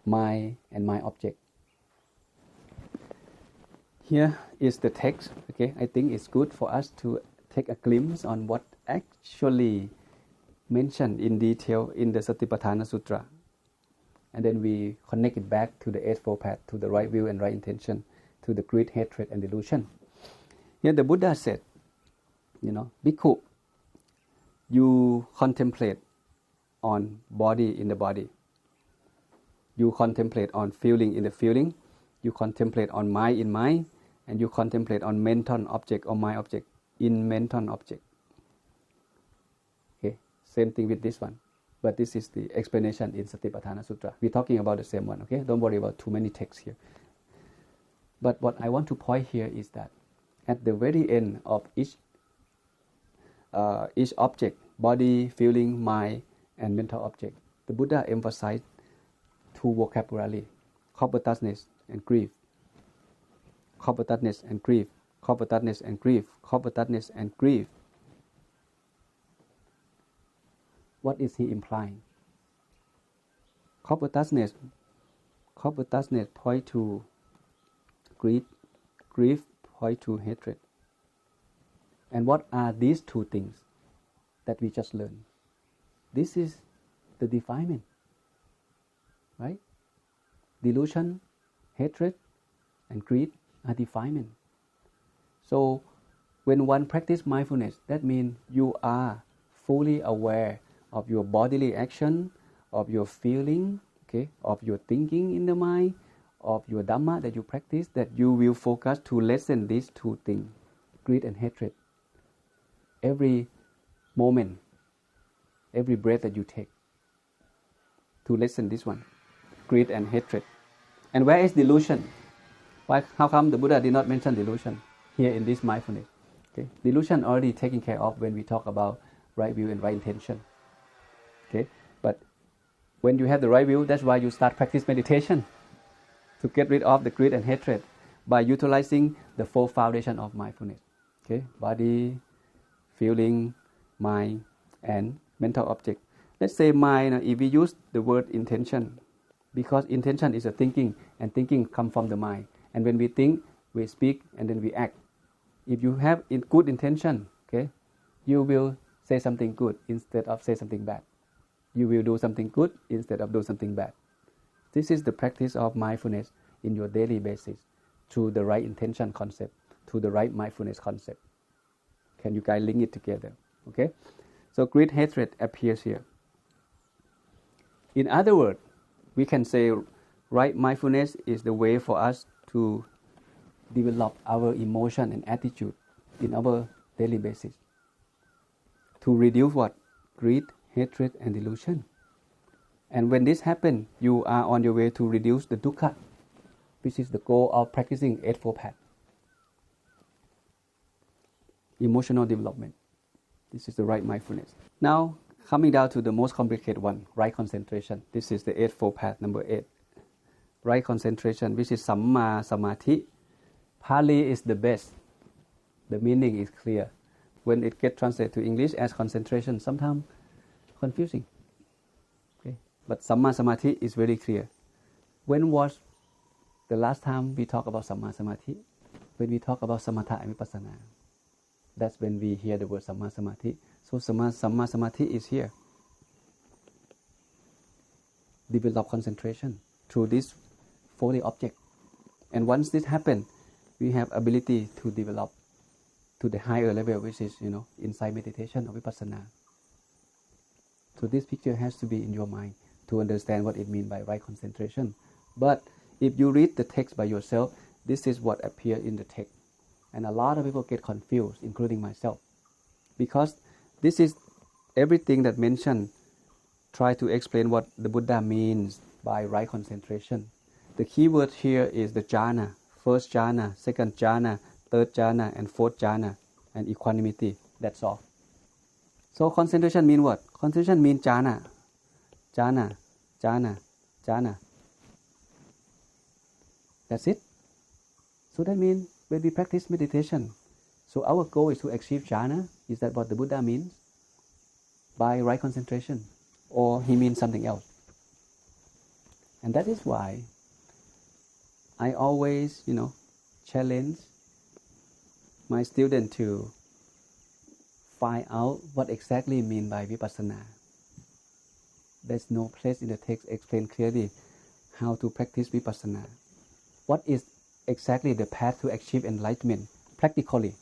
mind, and mind object. Here is the text. Okay, I think it's good for us to take a glimpse on what actually mentioned in detail in the Satipatthana Sutra, and then we connect it back to the Eightfold Path, to the right view and right intention, to the greed, hatred, and delusion. Here the Buddha said, Bhikkhu, you contemplate on body in the body. You contemplate on feeling in the feeling. You contemplate on mind in mind. And you contemplate on mental object or mind object in mental object. Okay, same thing with this one. But this is the explanation in Satipatthana Sutra. We're talking about the same one, okay? Don't worry about too many texts here. But what I want to point here is that at the very end of each object, body, feeling, mind, and mental object, the Buddha emphasized two vocabulary: covetousness and grief. Covetousness and grief. Covetousness and grief. Covetousness and grief. What is he implying? Covetousness point to greed. Grief point to hatred. And what are these two things that we just learned? This is the defilement, right? Delusion, hatred, and greed are defilement. So when one practices mindfulness, that means you are fully aware of your bodily action, of your feeling, okay, of your thinking in the mind, of your Dhamma that you practice, that you will focus to lessen these two things, greed and hatred. Every moment, every breath that you take, to lessen this one, greed and hatred. And where is delusion? Why? How come the Buddha did not mention delusion here in this mindfulness? Okay, delusion already taken care of when we talk about right view and right intention. Okay, but when you have the right view, that's why you start practice meditation to get rid of the greed and hatred by utilizing the four foundation of mindfulness. Okay, body, feeling, mind, and mental object. Let's say mind, if we use the word intention, because intention is a thinking, and thinking comes from the mind. And when we think, we speak, and then we act. If you have good intention, okay, you will say something good instead of say something bad. You will do something good instead of do something bad. This is the practice of mindfulness in your daily basis, through the right intention concept, through the right mindfulness concept. Can you guys link it together? Okay? So greed, hatred appears here. In other words, we can say right mindfulness is the way for us to develop our emotion and attitude in our daily basis. To reduce what? Greed, hatred, and delusion. And when this happens, you are on your way to reduce the dukkha, which is the goal of practicing Eightfold Path. Emotional development. This is the right mindfulness. Now, coming down to the most complicated one, right concentration. This is the Eightfold Path, number 8. Right concentration, which is Samma Samadhi. Pali is the best. The meaning is clear. When it gets translated to English as concentration, sometimes confusing. Okay? But Samma Samadhi is very clear. When was the last time we talk about Samma Samadhi? When we talk about Samatha and Vipassana. That's when we hear the word Samma Samadhi. So Samma Samadhi is here. Develop concentration through this 40 object. And once this happens, we have ability to develop to the higher level, which is, insight meditation or Vipassana. So this picture has to be in your mind to understand what it means by right concentration. But if you read the text by yourself, this is what appears in the text. And a lot of people get confused, including myself. Because this is everything that mentioned, try to explain what the Buddha means by right concentration. The key word here is the jhana, first jhana, second jhana, third jhana, and fourth jhana, and equanimity. That's all. So concentration means what? Concentration means jhana, jhana, jhana, jhana. That's it. So that means when we practice meditation, so our goal is to achieve jhana. Is that what the Buddha means by right concentration? Or he means something else? And that is why I always, challenge my student to find out what exactly mean by vipassana. There's no place in the text explain clearly how to practice vipassana. What is exactly the path to achieve enlightenment practically?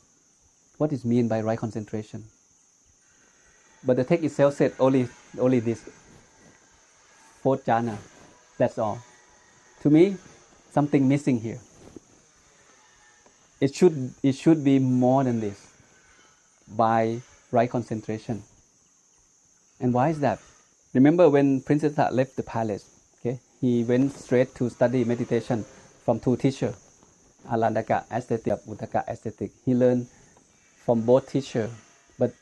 What is mean by right concentration? But the text itself said only this fourth jhana. That's all. To me, something missing here. It should be more than this by right concentration. And why is that? Remember when Prince Siddhartha left the palace, okay, he went straight to study meditation from two teachers, Alandaka aesthetic, Uddaka aesthetic. He learned from both teachers, but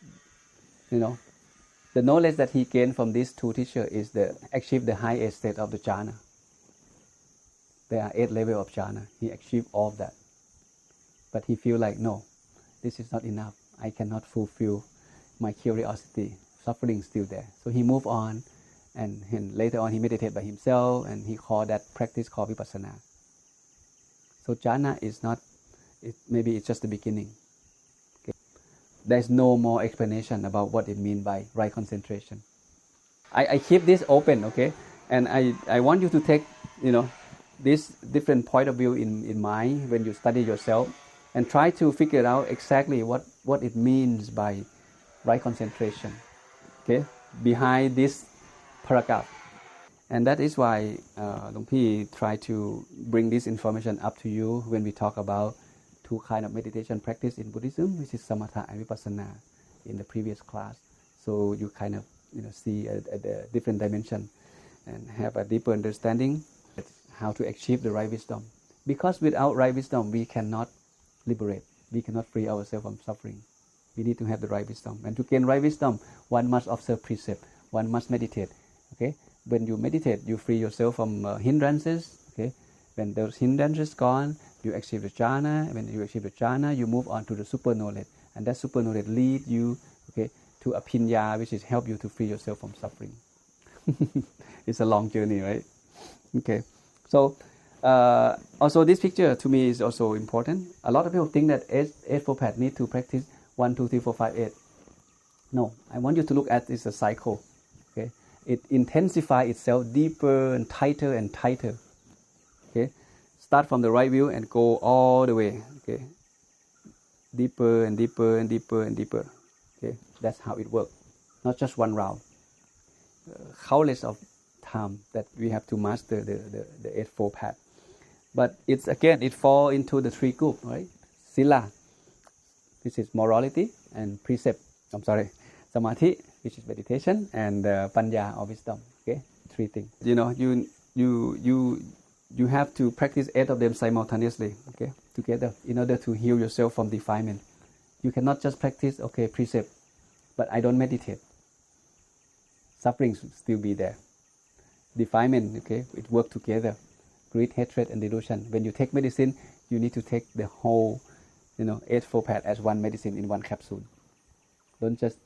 the knowledge that he gained from these two teachers is achieve the highest state of the jhana. There are 8 levels of jhana. He achieved all of that, but he feel like, no, this is not enough. I cannot fulfill my curiosity. Suffering is still there. So he moved on, and later on he meditated by himself, and he called that practice called vipassana. So jhana is not, maybe it's just the beginning. Okay. There's no more explanation about what it means by right concentration. I keep this open, okay, and I want you to take this different point of view in mind when you study yourself, and try to figure out exactly what it means by right concentration. Okay, behind this paragraph. And that is why Luang Pi try to bring this information up to you when we talk about 2 kinds of meditation practice in Buddhism, which is samatha and vipassana, in the previous class. So you kind of see a different dimension and have a deeper understanding how to achieve the right wisdom. Because without right wisdom, we cannot liberate. We cannot free ourselves from suffering. We need to have the right wisdom. And to gain right wisdom, one must observe precept. One must meditate. Okay. When you meditate, you free yourself from hindrances. Okay. When those hindrances gone, you achieve the jhana. When you achieve the jhana, you move on to the super knowledge, and that super knowledge lead you, okay, to a pinya, which is help you to free yourself from suffering. It's a long journey, right? Okay. So also this picture to me is also important. A lot of people think that Eightfold Path need to practice 1, 2, 3, 4, 5, 8. No, I want you to look at this as a cycle. Okay, it intensifies itself deeper and tighter and tighter. Okay, start from the right view and go all the way. Okay, deeper and deeper and deeper and deeper. Okay, that's how it works. Not just one round. Countless of time that we have to master the Eightfold Path. But it's again, it falls into the 3 groups, right? Sila, this is morality and precept. Samadhi, which is meditation, and panya or wisdom. Okay, 3 things. You have to practice 8 of them simultaneously. Okay, together in order to heal yourself from defilement. You cannot just practice precept, but I don't meditate. Suffering should still be there. Defilement, okay, it works together. Greed, hatred, and delusion. When you take medicine, you need to take the whole, Eightfold Path as one medicine in one capsule. Don't just,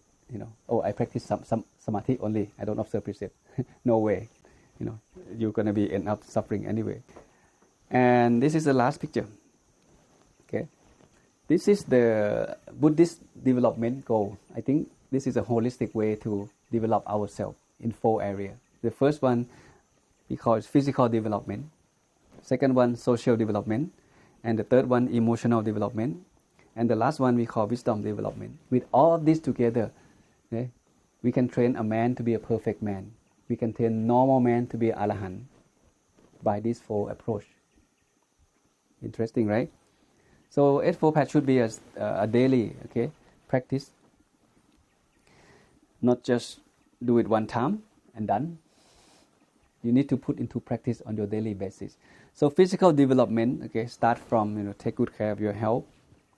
I practice some samadhi only. I don't observe precept. No way. You're going to be end up suffering anyway. And this is the last picture. Okay, this is the Buddhist development goal. I think this is a holistic way to develop ourselves in 4 areas. The first one we call it physical development. Second one, social development. And the third one, emotional development. And the last one we call wisdom development. With all of this together, okay, we can train a man to be a perfect man. We can train normal man to be an arahant by these 4 approach. Interesting, right? So Eightfold Path should be a daily, okay, practice. Not just do it one time and done. You need to put into practice on your daily basis. So physical development, okay, start from take good care of your health.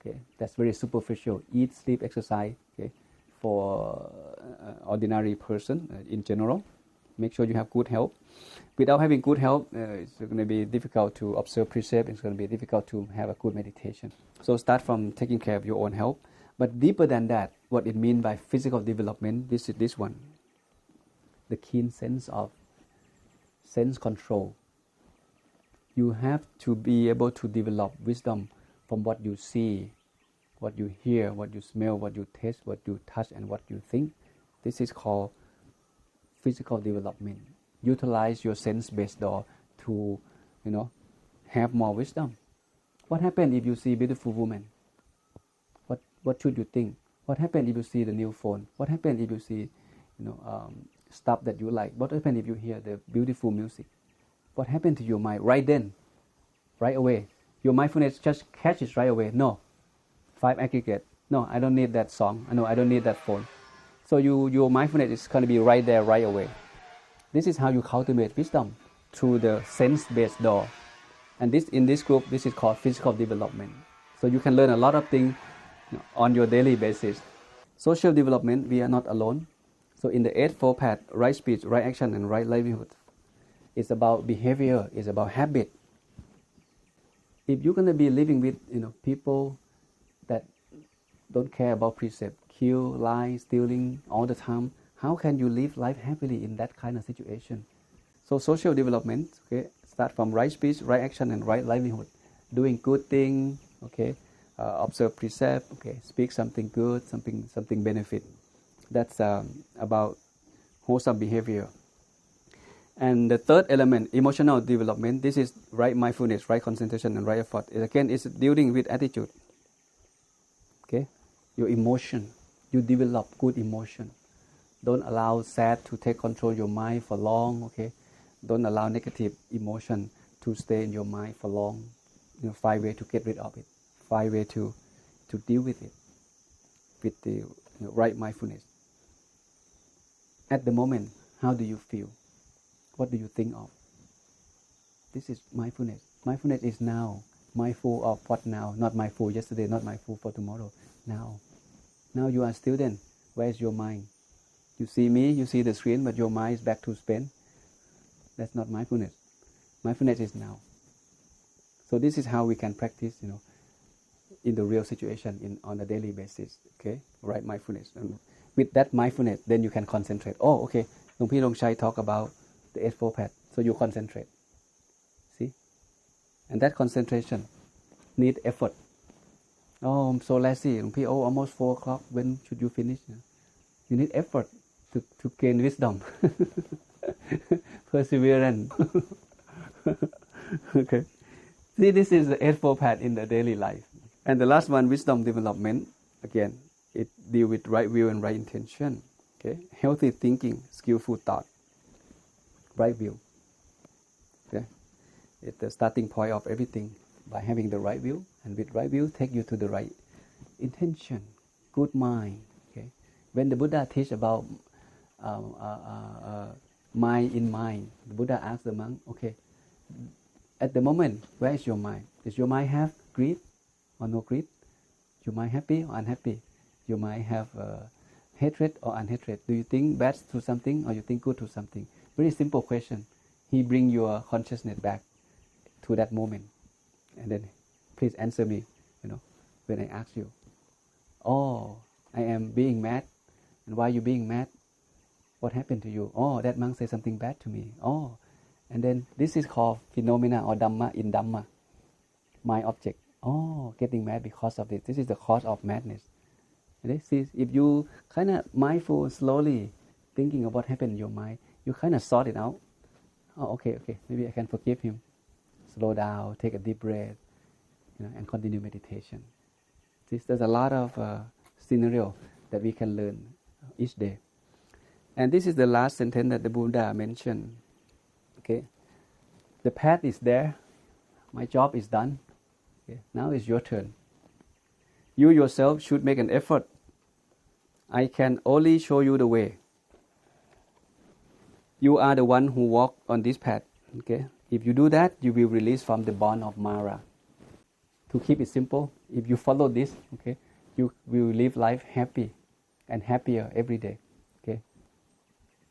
Okay, that's very superficial. Eat, sleep, exercise. Okay, for ordinary person in general. Make sure you have good health. Without having good health, it's going to be difficult to observe precept. It's going to be difficult to have a good meditation. So start from taking care of your own health. But deeper than that, what it means by physical development, this is this one. The keen sense of sense control. You have to be able to develop wisdom from what you see, what you hear, what you smell, what you taste, what you touch, and what you think. This is called physical development. Utilize your sense-based door to, have more wisdom. What happens if you see a beautiful woman? What should you think? What happens if you see the new phone? What happens if you see, stuff that you like? What happens if you hear the beautiful music? What happened to your mind right then, right away? Your mindfulness just catches right away. No, 5 aggregate. No, I don't need that song. No, I don't need that phone. So your mindfulness is going to be right there, right away. This is how you cultivate wisdom, through the sense-based door. And in this group, this is called physical development. So you can learn a lot of things on your daily basis. Social development, we are not alone. So in the Eightfold Path, right speech, right action, and right livelihood, it's about behavior, it's about habit. If you're going to be living with people that don't care about precept, kill, lie, stealing all the time, how can you live life happily in that kind of situation? So social development, okay, start from right speech, right action, and right livelihood. Doing good thing, okay, observe precept, okay, speak something good, something benefit. That's about wholesome behavior. And the third element, emotional development, this is right mindfulness, right concentration, and right effort. Again, it's dealing with attitude. Okay, your emotion, you develop good emotion. Don't allow sad to take control your mind for long. Okay, don't allow negative emotion to stay in your mind for long. 5 ways to get rid of it. 5 ways to deal with it with the right mindfulness. At the moment, how do you feel? What do you think of? This is mindfulness. Mindfulness is now. Mindful of what now? Not mindful yesterday, not mindful for tomorrow. Now. Now you are a student. Where is your mind? You see me, you see the screen, but your mind is back to Spain. That's not mindfulness. Mindfulness is now. So this is how we can practice, in the real situation, on a daily basis. Okay, right mindfulness. And with that mindfulness, then you can concentrate. Oh, okay. Noble Eightfold talk about the Eightfold Path. So you concentrate. See? And that concentration need effort. Oh, I'm so lazy. Oh, almost 4 o'clock. When should you finish? You need effort to gain wisdom. Perseverance. Okay. See, this is the Eightfold Path in the daily life. And the last one, wisdom development. Again, it deals with right view and right intention. Okay, healthy thinking, skillful thought, right view. Okay, it's the starting point of everything. By having the right view, and with right view, take you to the right intention, good mind. Okay, when the Buddha teach about mind in mind, the Buddha asked the monk, okay, at the moment, where is your mind? Does your mind have greed or no greed? Your mind happy or unhappy? Your mind have hatred or unhatred? Do you think bad to something or you think good to something? Very simple question. He bring your consciousness back to that moment. And then, please answer me, when I ask you. Oh, I am being mad. And why are you being mad? What happened to you? Oh, that monk said something bad to me. Oh, and then this is called phenomena or Dhamma in Dhamma. My object. Oh, getting mad because of this. This is the cause of madness. And see, if you kind of mindful, slowly thinking of what happened in your mind, you kind of sort it out. Oh, okay, maybe I can forgive him. Slow down, take a deep breath, and continue meditation. There's a lot of scenario that we can learn each day. And this is the last sentence that the Buddha mentioned. Okay, the path is there. My job is done. Okay, now it's your turn. You yourself should make an effort. I can only show you the way. You are the one who walk on this path. Okay. If you do that, you will release from the bond of Mara. To keep it simple, if you follow this, okay, you will live life happy and happier every day. Okay.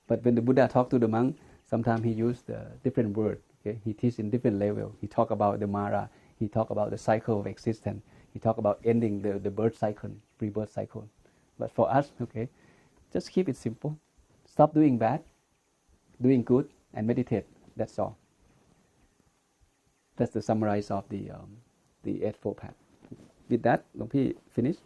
But when the Buddha talked to the monk, sometimes he used different words. Okay. He teach in different level. He talk about the Mara. He talk about the cycle of existence. He talk about ending the birth cycle, rebirth cycle. But for us, okay, just keep it simple. Stop doing bad, doing good, and meditate. That's all. That's the summarize of the Eightfold Path. With that, Long Pi finish.